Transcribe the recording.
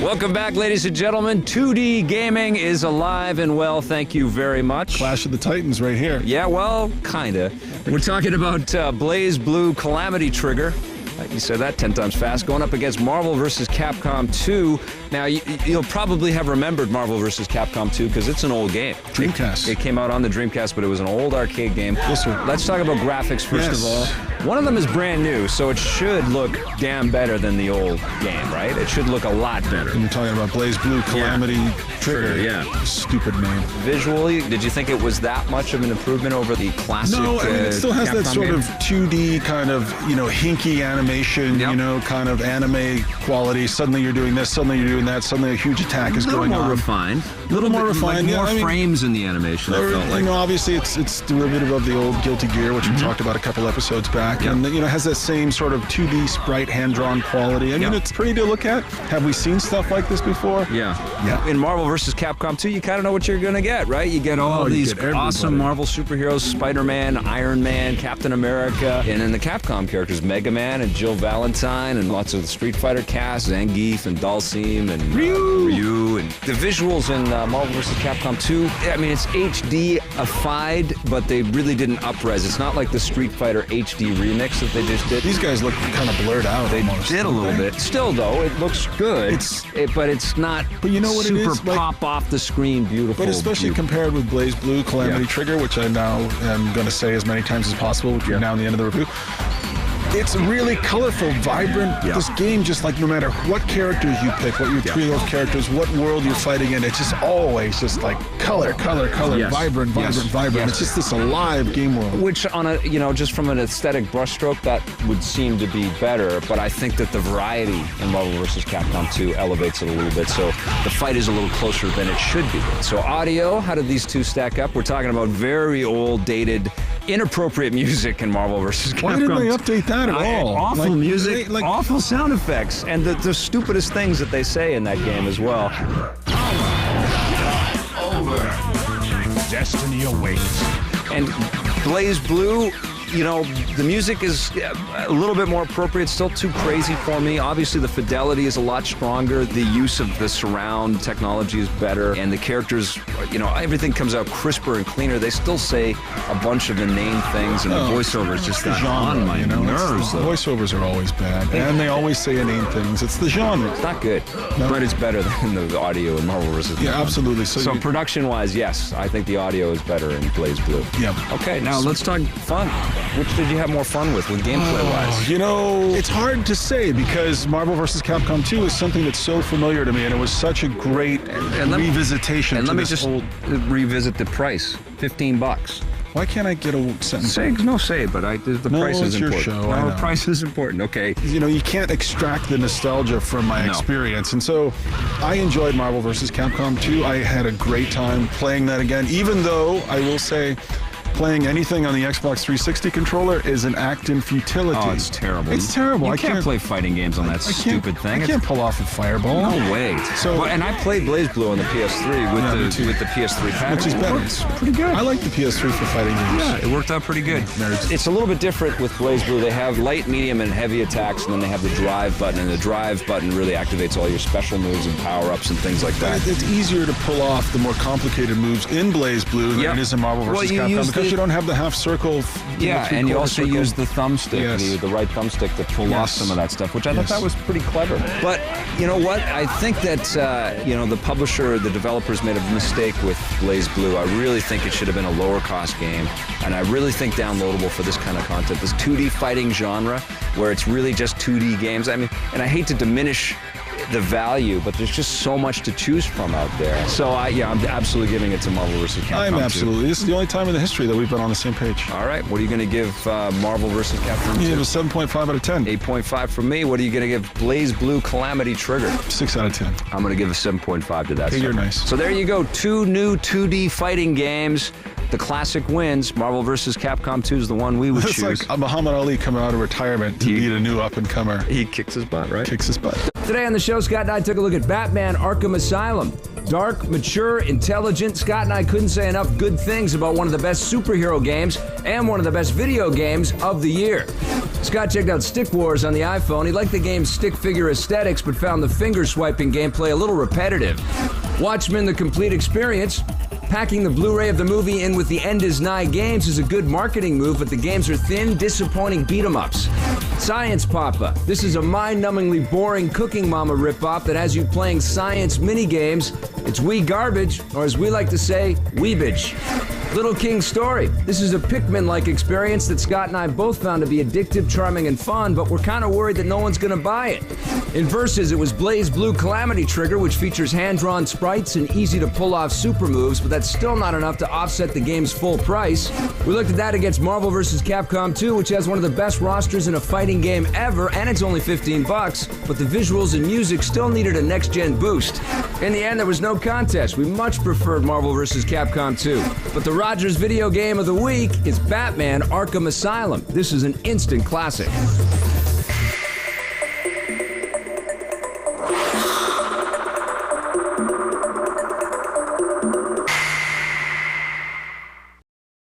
Welcome back, ladies and gentlemen. 2D gaming is alive and well. Thank you very much. Clash of the Titans right here. Yeah, well, kinda. We're talking about BlazBlue Calamity Trigger. You said that 10 times fast. Going up against Marvel vs. Capcom 2. Now, you'll probably have remembered Marvel vs. Capcom 2 because it's an old game. Dreamcast. It came out on the Dreamcast, but it was an old arcade game. Yes, sir. Let's talk about graphics first of all. One of them is brand new, so it should look damn better than the old game, right? It should look a lot better. And you're talking about BlazBlue Calamity Trigger. Yeah. Stupid name. Visually, did you think it was that much of an improvement over the classic No, I mean, it still has that Capcom sort game? of 2D kind of, hinky animation, kind of anime quality. Suddenly you're doing this, suddenly you're doing that, suddenly a huge attack is going on. Refined. A little more refined. Like more frames in the animation, I felt like. Obviously it's derivative of the old Guilty Gear, which we talked about a couple episodes back. Yeah. And, it has that same sort of 2D sprite, hand-drawn quality. I mean, it's pretty to look at. Have we seen stuff like this before? Yeah. In Marvel vs. Capcom 2, you kind of know what you're going to get, right? You get all these awesome Marvel superheroes, Spider-Man, Iron Man, Captain America, and then the Capcom characters, Mega Man and Jill Valentine, and lots of the Street Fighter cast, Zangief and Dhalsim and Ryu. And the visuals in Marvel vs. Capcom 2, I mean, it's HD-ified, but they really didn't up-res. It's not like the Street Fighter HD remix that they just did. These guys look kind of blurred out. They did a little bit. Still, though, it looks good. But it's not super pop off the screen beautiful. But especially compared with BlazBlue Calamity Trigger, which I now am going to say as many times as possible, which we're now in the end of the review. It's really colorful, vibrant. This game, just like no matter what characters you pick, what your trio of characters, what world you're fighting in, it's just always just like color, vibrant. It's just this alive game world. Which on a, just from an aesthetic brushstroke, that would seem to be better, but I think that the variety in Marvel vs. Capcom 2 elevates it a little bit, so the fight is a little closer than it should be. So audio, how did these two stack up? We're talking about very old, dated, inappropriate music in Marvel vs. Capcom. Why didn't they update that at all? Awful music, awful sound effects, and the stupidest things that they say in that game as well. Over. Destiny awaits. And BlazBlue, the music is a little bit more appropriate, still too crazy for me. Obviously, the fidelity is a lot stronger. The use of the surround technology is better. And the characters, everything comes out crisper and cleaner. They still say a bunch of inane things, and the voiceover is just on my nerves. The voiceovers are always bad, and they always say inane things. It's the genre. It's not good, but it's better than the audio in Marvel vs. Capcom. Yeah, absolutely. So production-wise, yes, I think the audio is better in BlazBlue. Yeah. Okay, now let's talk fun. Which did you have more fun with gameplay-wise? It's hard to say because Marvel vs. Capcom 2 is something that's so familiar to me, and it was such a great revisitation. And let me just revisit the price: $15. Why can't I get a sentence? Say it, but the price is important. Your show. No, the price is important. Okay. You can't extract the nostalgia from my experience, and so I enjoyed Marvel vs. Capcom 2. I had a great time playing that again, even though I will say, playing anything on the Xbox 360 controller is an act in futility. Oh, it's terrible. It's terrible. You can't play fighting games on that stupid thing. I can't pull off a fireball. No way. And I played BlazBlue on the PS3 with the PS3 pad. Which is better. It's pretty good. I like the PS3 for fighting games. Yeah, it worked out pretty good. It's a little bit different with BlazBlue. They have light, medium, and heavy attacks, and then they have the drive button, and the drive button really activates all your special moves and power-ups and things like that. It's easier to pull off the more complicated moves in BlazBlue than it is in Marvel vs. Capcom because you don't have the half-circle. And you also use the thumbstick, the right thumbstick to pull off some of that stuff, which I thought that was pretty clever. But you know what? I think that the publisher, the developers made a mistake with BlazBlue. I really think it should have been a lower-cost game, and I really think downloadable for this kind of content, this 2D fighting genre, where it's really just 2D games. I mean, and I hate to diminish the value, but there's just so much to choose from out there. So I'm absolutely giving it to Marvel vs. Capcom. I'm absolutely. This is the only time in the history that we've been on the same page. All right, what are you going to give Marvel vs. Capcom 2? It was 7.5 out of 10. 8.5 from me. What are you going to give BlazBlue Calamity Trigger? 6 out of 10. I'm going to give a 7.5 to that. Hey, you're nice. So there you go. 2 new 2D fighting games. the classic wins. Marvel vs. Capcom 2 is the one we would choose. It's like Muhammad Ali coming out of retirement to beat a new up-and-comer. He kicks his butt, right? Kicks his butt. Today on the show, Scott and I took a look at Batman Arkham Asylum. Dark, mature, intelligent. Scott and I couldn't say enough good things about one of the best superhero games and one of the best video games of the year. Scott checked out Stick Wars on the iPhone. He liked the game's stick figure aesthetics, but found the finger-swiping gameplay a little repetitive. Watchmen, the complete experience. Packing the Blu-ray of the movie in with the End Is Nigh games is a good marketing move, but the games are thin, disappointing beat-em-ups. Science Papa. This is a mind-numbingly boring Cooking Mama ripoff that has you playing science mini-games. It's wee garbage, or as we like to say, weebage. Little King's Story. This is a Pikmin-like experience that Scott and I both found to be addictive, charming, and fun, but we're kind of worried that no one's going to buy it. In Versus, it was BlazBlue Calamity Trigger, which features hand-drawn sprites and easy-to-pull-off super moves, but that's still not enough to offset the game's full price. We looked at that against Marvel vs. Capcom 2, which has one of the best rosters in a fighting game ever, and it's only $15, but the visuals and music still needed a next-gen boost. In the end, there was no contest. We much preferred Marvel vs. Capcom 2. But the Rogers video game of the week is Batman Arkham Asylum. This is an instant classic.